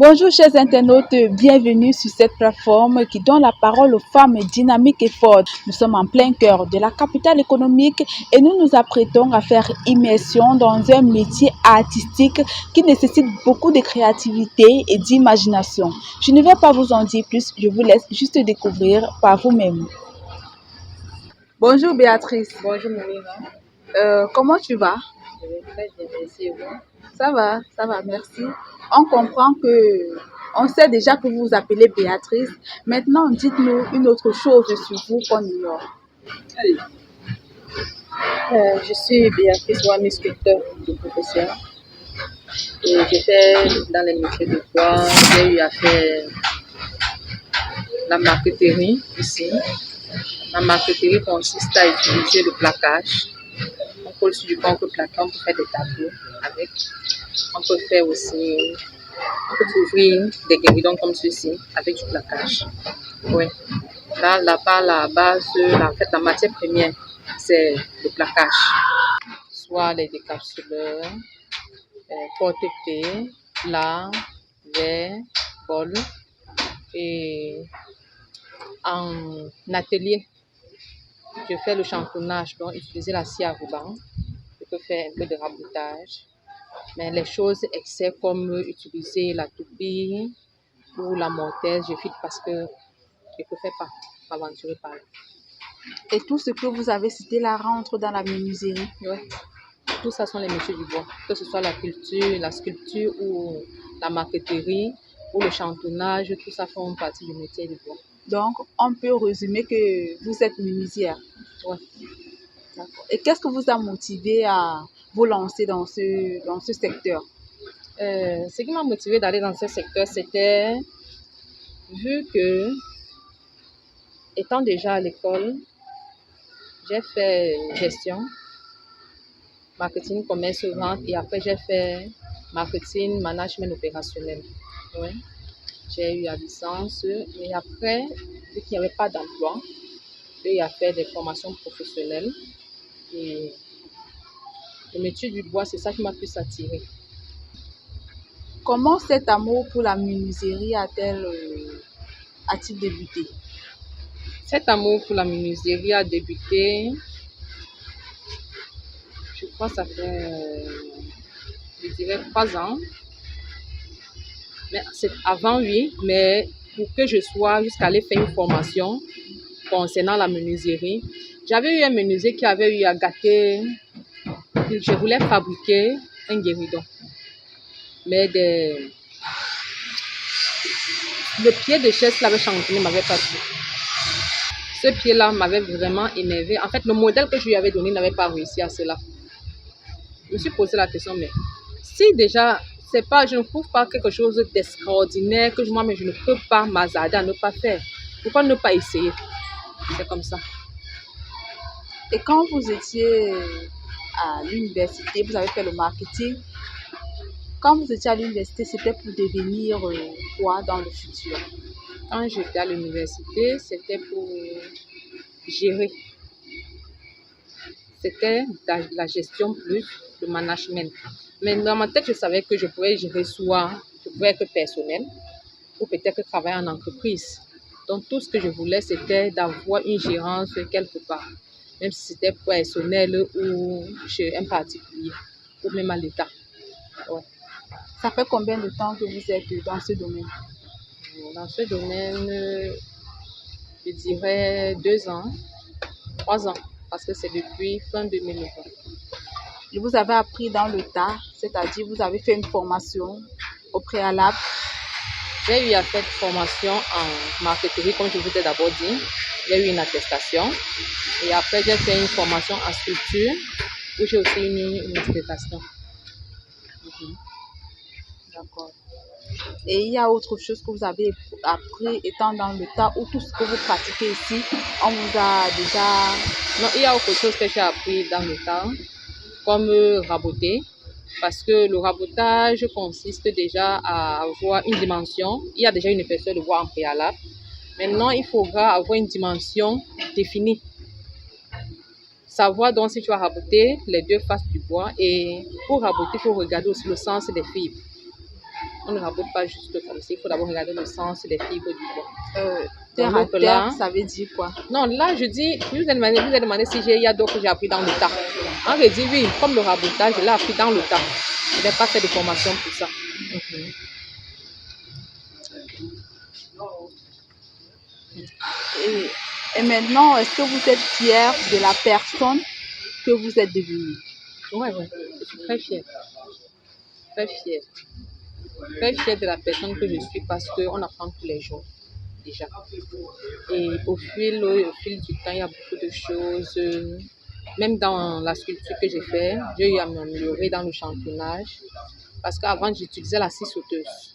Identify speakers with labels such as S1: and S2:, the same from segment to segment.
S1: Bonjour chers internautes, bienvenue sur cette plateforme qui donne la parole aux femmes dynamiques et fortes. Nous sommes en plein cœur de la capitale économique et nous nous apprêtons à faire immersion dans un métier artistique qui nécessite beaucoup de créativité et d'imagination. Je ne vais pas vous en dire plus, je vous laisse juste découvrir par vous-même. Bonjour Béatrice.
S2: Bonjour Moulina.
S1: Comment tu vas?
S2: Je vais très bien, merci. Et vous?
S1: Ça va, merci. On comprend que, on sait déjà que vous vous appelez Béatrice. Maintenant, dites-nous une autre chose sur vous qu'on ignore.
S2: Je suis Béatrice Wami, sculpteur de profession. Et j'ai fait dans les métiers de bois, j'ai eu à faire la marqueterie ici. La marqueterie consiste à utiliser le plaquage. On colle sur du bon que plaquer, on peut faire des tableaux avec. On peut faire aussi, on peut couvrir des guéridons comme ceci avec du plaquage. Oui. Là-bas, la base, en fait, la matière première, c'est le plaquage. Soit les décapsuleurs, porte-clés, plats, verres, bols. Et en atelier, je fais le chantonnage, donc utiliser la scie à ruban. Je peux faire un peu de rabotage. Mais les choses excès comme utiliser la toupie ou la mortaise, je file parce que je ne peux pas m'aventurer par là.
S1: Et tout ce que vous avez cité là rentre dans la menuiserie.
S2: Oui, tout ça sont les métiers du bois, que ce soit la sculpture ou la marqueterie ou le chantonnage, tout ça font partie du métier du bois.
S1: Donc, on peut résumer que vous êtes menuisière.
S2: Oui.
S1: D'accord. Et qu'est-ce que vous a motivé à vous lancer dans ce secteur?
S2: Ce qui m'a motivé d'aller dans ce secteur, c'était vu que, étant déjà à l'école, j'ai fait gestion, marketing, commerce, vente et après j'ai fait marketing, management opérationnel. Oui. J'ai eu la licence et après, vu qu'il n'y avait pas d'emploi, j'ai eu à faire des formations professionnelles et le métier du bois, c'est ça qui m'a plus attiré.
S1: Comment cet amour pour la menuiserie a-t-il débuté?
S2: Cet amour pour la menuiserie a débuté, je crois que ça fait, je dirais 3 ans. Mais c'est avant, oui, mais pour que je sois jusqu'à aller faire une formation concernant la menuiserie, j'avais eu un menuisier qui avait eu à gâter, je voulais fabriquer un guéridon. Mais le pied de chaise qu'il avait changé ne m'avait pas plu. Ce pied-là m'avait vraiment énervé. En fait, le modèle que je lui avais donné n'avait pas réussi à cela. Je me suis posé la question, mais si déjà, je ne trouve pas quelque chose d'extraordinaire que moi, mais je ne peux pas m'hasarder à ne pas faire. Pourquoi ne pas essayer? C'est comme ça.
S1: Et quand vous étiez à l'université, vous avez fait le marketing. Quand vous étiez à l'université, c'était pour devenir quoi dans le futur?
S2: Quand j'étais à l'université, c'était pour gérer. C'était la gestion plus le management. Mais dans ma tête, je savais que je pouvais gérer soit, je pouvais être personnel ou peut-être travailler en entreprise. Donc, tout ce que je voulais, c'était d'avoir une gérance quelque part, même si c'était personnel ou chez un particulier ou même à l'État. Ouais.
S1: Ça fait combien de temps que vous êtes dans ce domaine?
S2: Dans ce domaine, je dirais 2 ans, 3 ans, parce que c'est depuis fin 2020.
S1: Et vous avez appris dans le tas, c'est-à-dire vous avez fait une formation au préalable?
S2: J'ai eu à faire une formation en marqueterie, comme je vous ai d'abord dit. J'ai eu une attestation. Et après, j'ai fait une formation en sculpture, où j'ai aussi une attestation.
S1: D'accord. Et il y a autre chose que vous avez appris étant dans le tas ou tout ce que vous pratiquez ici, on vous a déjà...
S2: Non, il y a autre chose que j'ai appris dans le tas, comme raboter. Parce que le rabotage consiste déjà à avoir une dimension. Il y a déjà une épaisseur de bois en préalable. Maintenant, il faudra avoir une dimension définie. Savoir donc si tu as raboté les deux faces du bois. Et pour raboter, il faut regarder aussi le sens des fibres. On ne rabote pas juste comme ça. Il faut d'abord regarder le sens et les fibres du bois.
S1: Terre à
S2: l'autre,
S1: terre,
S2: là,
S1: ça veut dire quoi?
S2: Non, là, je dis, vous avez demandé si il y a d'autres que j'ai appris dans le tas. En vrai, dit oui, comme le rabotage, je l'ai appris dans le tas. Je n'ai pas fait de formation pour ça.
S1: Et maintenant, est-ce que vous êtes fier de la personne que vous êtes devenue?
S2: Oui, je suis très fière. Très fière. Très fière de la personne que je suis parce qu'on apprend tous les jours, déjà. Et au fil du temps, il y a beaucoup de choses. Même dans la sculpture que j'ai fait, j'ai eu à m'améliorer dans le chantonnage. Parce qu'avant, j'utilisais la scie sauteuse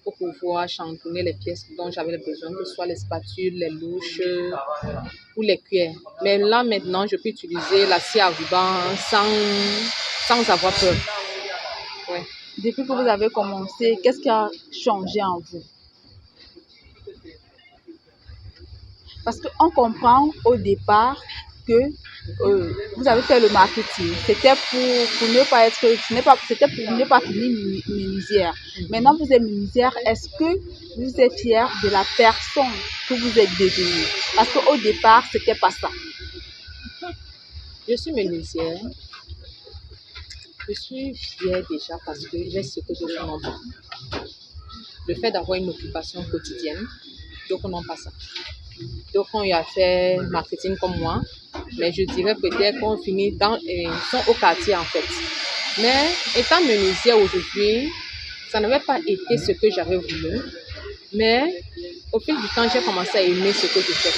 S2: pour pouvoir chantonner les pièces dont j'avais besoin, que ce soit les spatules, les louches ou les cuillères. Mais là, maintenant, je peux utiliser la scie à ruban sans avoir peur. Ouais.
S1: Depuis que vous avez commencé, qu'est-ce qui a changé en vous? Parce qu'on comprend au départ que vous avez fait le marketing. C'était pour ne pas être, c'était pour ne pas finir menuisière. Maintenant, vous êtes menuisière. Est-ce que vous êtes fier de la personne que vous êtes devenue? Parce qu'au départ, c'était pas ça.
S2: Je suis menuisière. Je suis fière déjà parce que j'ai ce que d'autres n'ont pas. Le fait d'avoir une occupation quotidienne, d'autres n'ont pas ça. Donc, on y a fait marketing comme moi, mais je dirais peut-être qu'on finit ils sont au quartier en fait. Mais étant menuisière aujourd'hui, ça n'avait pas été ce que j'avais voulu, mais au fil du temps, j'ai commencé à aimer ce que je fais.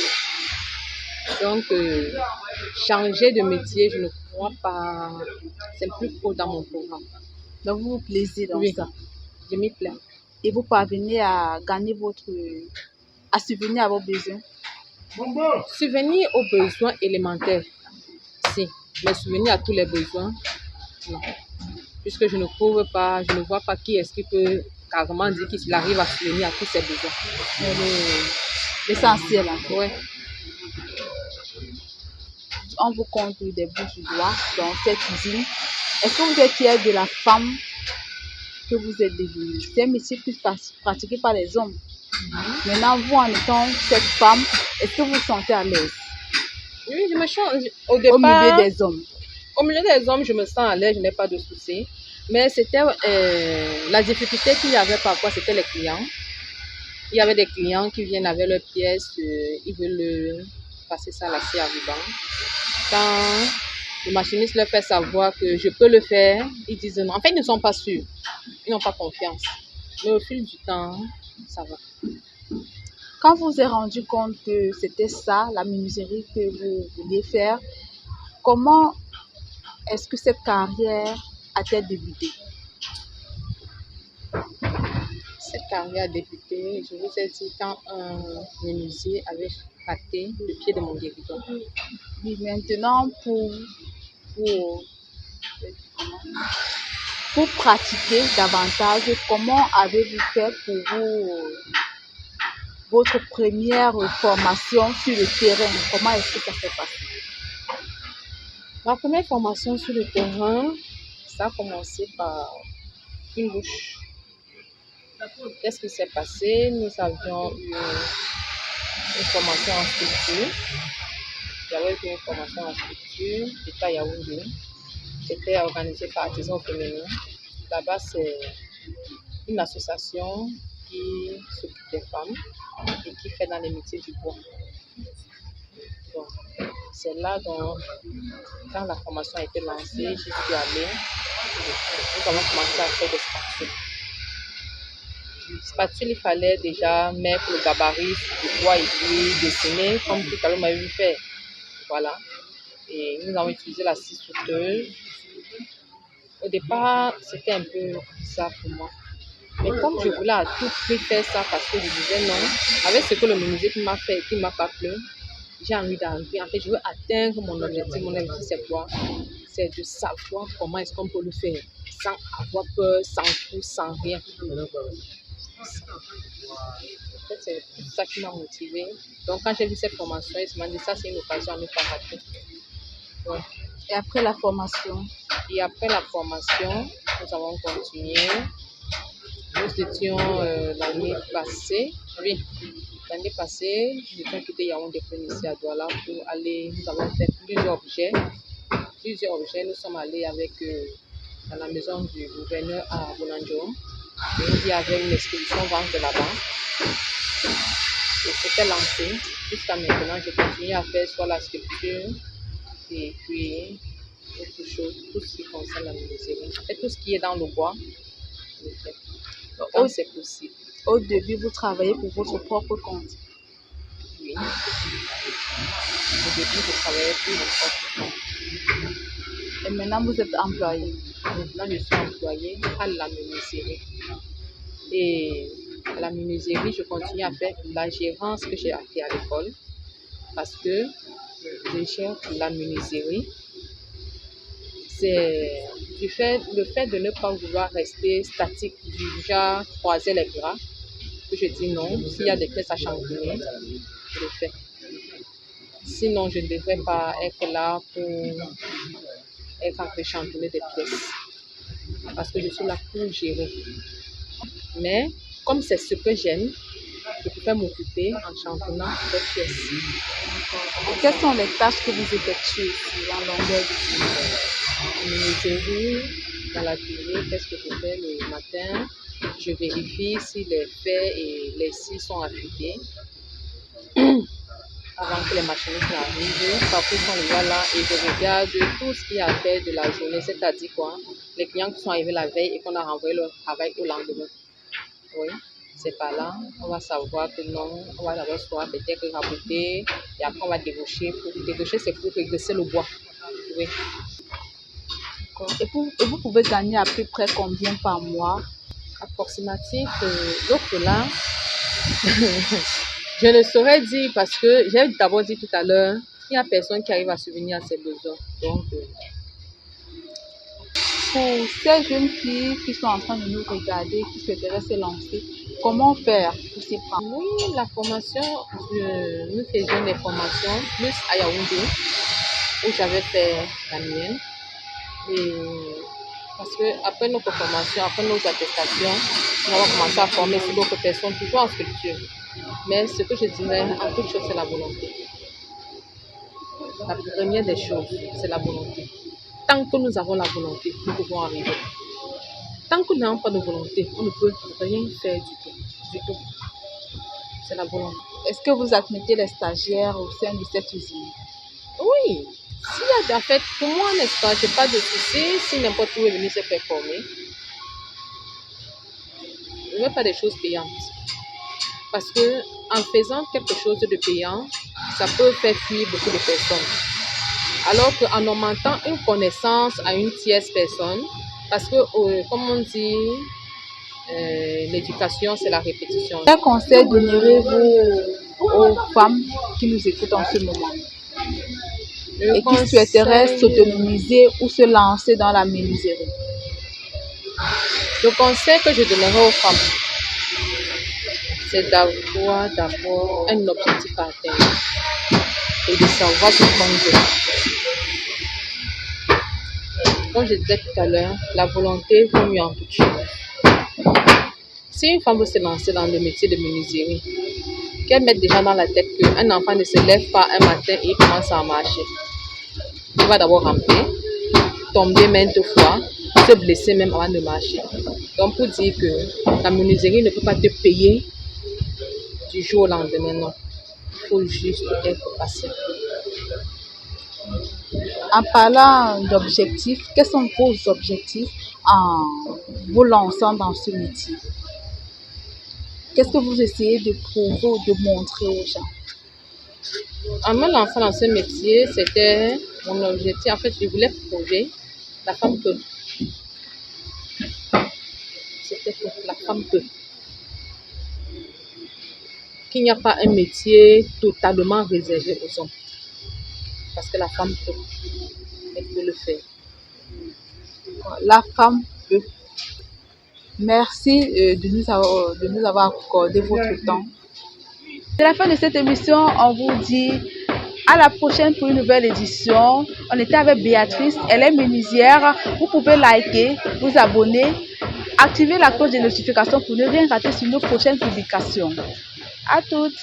S2: Donc, changer de métier, je ne crois pas, c'est plus trop dans mon programme.
S1: Donc, vous vous plaisez dans ça.
S2: Je m'y plais.
S1: Et vous parvenez à gagner à subvenir à vos besoins?
S2: Subvenir aux besoins élémentaires, si. Mais subvenir à tous les besoins, non. Puisque je ne vois pas qui est-ce qui peut carrément dire qu'il arrive à subvenir à tous ses besoins.
S1: L'essentiel, hein.
S2: Ouais.
S1: On vous compte des bouts du doigt dans cette usine. Est-ce que vous êtes fier de la femme que vous êtes devenue? C'est un métier plus pratiqué par les hommes. Maintenant, vous, en étant cette femme, est-ce que vous vous sentez à l'aise?
S2: Oui, je me sens au départ.
S1: Au milieu des hommes.
S2: Au milieu des hommes, je me sens à l'aise, je n'ai pas de soucis. Mais c'était la difficulté qu'il y avait parfois, c'était les clients. Il y avait des clients qui viennent avec leurs pièces, ils veulent passer ça à la scie à ruban. Quand le machiniste leur fait savoir que je peux le faire, ils disent non. En fait, ils ne sont pas sûrs. Ils n'ont pas confiance. Mais au fil du temps, ça va.
S1: Quand vous vous êtes rendu compte que c'était ça, la menuiserie que vous vouliez faire, comment est-ce que cette carrière a-t-elle débuté?
S2: Cette carrière a débuté, je vous ai dit, quand un menuisier avait raté le pied de mon guéridon.
S1: Oui, maintenant, pour pratiquer davantage, comment avez-vous fait pour votre première formation sur le terrain? Comment est-ce que ça s'est passé?
S2: Ma première formation sur le terrain, ça a commencé par une louche. Qu'est-ce qui s'est passé? Nous avions eu une formation en sculpture. J'avais eu une formation en sculpture, j'étais à Yaoundé. C'était organisé par Artisans Féminins. Là-bas, c'est une association qui s'occupe des femmes et qui fait dans les métiers du bois. Donc, c'est là donc, quand la formation a été lancée, j'y suis allée. Nous avons commencé à faire des spatules. Spatule, il fallait déjà mettre le gabarit sur le bois et puis dessiner comme tout à l'heure m'avait vu faire. Voilà. Et nous avons utilisé la scie sauteuse. Au départ, c'était un peu ça pour moi. Mais comme je voulais à tout prix faire ça parce que je disais non, avec ce que le menuisier qui m'a fait, qui ne m'a pas plu, j'ai envie d'arriver. En fait, je veux atteindre mon objectif. Mon objectif, c'est quoi? C'est de savoir comment est-ce qu'on peut le faire sans avoir peur, sans coup, sans rien. En fait, c'est tout ça qui m'a motivée. Donc, quand j'ai vu cette formation, je me dit ça, c'est une occasion à ne pas rater. Ouais.
S1: Et après la formation?
S2: Et après la formation, nous avons continué. Nous étions l'année passée, oui, l'année passée, nous avons quitté Yaoundé pour ici à Douala pour aller, nous avons fait plusieurs objets. Nous sommes allés avec à la maison du gouverneur à Bounandjo. Il y avait une exposition vente de là-bas. Et c'était lancé. Jusqu'à maintenant, je continue à faire soit la sculpture et puis autre chose, tout ce qui concerne la menuiserie. En fait, tout ce qui est dans le bois, je le fais. Quand c'est possible.
S1: Au début, vous travaillez pour votre propre compte.
S2: Oui. Au début, je travaillais pour mon propre compte.
S1: Et maintenant, vous êtes employé.
S2: Maintenant, je suis employée à la menuiserie. Et à la menuiserie, je continue à faire la gérance que j'ai appris à l'école. Parce que je gère la menuiserie. C'est le fait de ne pas vouloir rester statique, du genre croiser les bras, que je dis non. S'il y a des pièces à champignons, je le fais. Sinon, je ne devrais pas être là pour être en train de champignonner des pièces. Parce que je suis là pour gérer. Mais comme c'est ce que j'aime, je peux m'occuper en champignonnant des pièces.
S1: Quelles sont les tâches que vous effectuez en longueur de journée?
S2: En menuiserie, dans la cuisine, qu'est-ce que je fais le matin? Je vérifie si les fers et les scies sont affûtés avant que les machinistes n'arrivent. Parfois, ils sont déjà là et je regarde tout ce qu'il y a à faire de la journée, c'est-à-dire quoi? Les clients qui sont arrivés la veille et qu'on a renvoyé leur travail au lendemain. Oui, c'est pas là. On va savoir que non, on va d'abord soit peut-être raboter et après on va débaucher. Pour débaucher, c'est pour régresser le bois. Oui.
S1: Et vous pouvez gagner à peu près combien par mois?
S2: Approximatif, l'autre là, je ne saurais dire parce que j'ai d'abord dit tout à l'heure, il n'y a personne qui arrive à subvenir à ses besoins. Donc,
S1: pour ces jeunes filles qui sont en train de nous regarder, qui souhaiteraient se lancer, comment faire pour s'y prendre?
S2: Oui, la formation, nous faisions des formations plus à Yaoundé, où j'avais fait la mienne. Et parce que après notre formation, après nos attestations, nous avons commencé à former sur d'autres personnes, toujours en sculpture. Mais ce que je dirais, en toute chose, c'est la volonté. La première des choses, c'est la volonté. Tant que nous avons la volonté, nous pouvons arriver. Tant que nous n'avons pas de volonté, on ne peut rien faire du tout. Du tout. C'est la volonté.
S1: Est-ce que vous admettez les stagiaires au sein de cette usine?
S2: Oui. S'il y a en fait, pour moi, n'est-ce pas, je n'ai pas de souci si n'importe où est venu se faire former. Je ne veux pas des choses payantes. Parce que en faisant quelque chose de payant, ça peut faire fuir beaucoup de personnes. Alors qu'en augmentant une connaissance à une tierce personne, parce que, comme on dit, l'éducation, c'est la répétition.
S1: Quel conseil donnerez-vous aux femmes qui nous écoutent en ce moment et qui souhaiteraient s'autonomiser ou se lancer dans la menuiserie?
S2: Le conseil que je donnerai aux femmes, c'est d'avoir d'abord un objectif à atteindre et de savoir ce qu'on veut. Comme je disais tout à l'heure, la volonté vaut mieux en toute chose. Si une femme veut se lancer dans le métier de menuiserie, qu'elle mette déjà dans la tête qu'un enfant ne se lève pas un matin et commence à marcher. Il va d'abord ramper, tomber maintes fois, se blesser même avant de marcher. Donc pour dire que la menuiserie ne peut pas te payer du jour au lendemain, non. Il faut juste être patient.
S1: En parlant d'objectifs, quels sont vos objectifs en vous lançant dans ce métier? Qu'est-ce que vous essayez de prouver ou de montrer aux gens?
S2: En me lançant dans ce métier, c'était mon objectif. En fait, je voulais prouver la femme peut. C'était pour la femme peut. Qu'il n'y a pas un métier totalement réservé aux hommes. Parce que la femme peut. Elle peut le faire.
S1: La femme peut. Merci de nous avoir accordé votre temps. C'est la fin de cette émission. On vous dit à la prochaine pour une nouvelle édition. On était avec Béatrice. Elle est menuisière. Vous pouvez liker, vous abonner activez la cloche de notification pour ne rien rater sur nos prochaines publications. À toutes.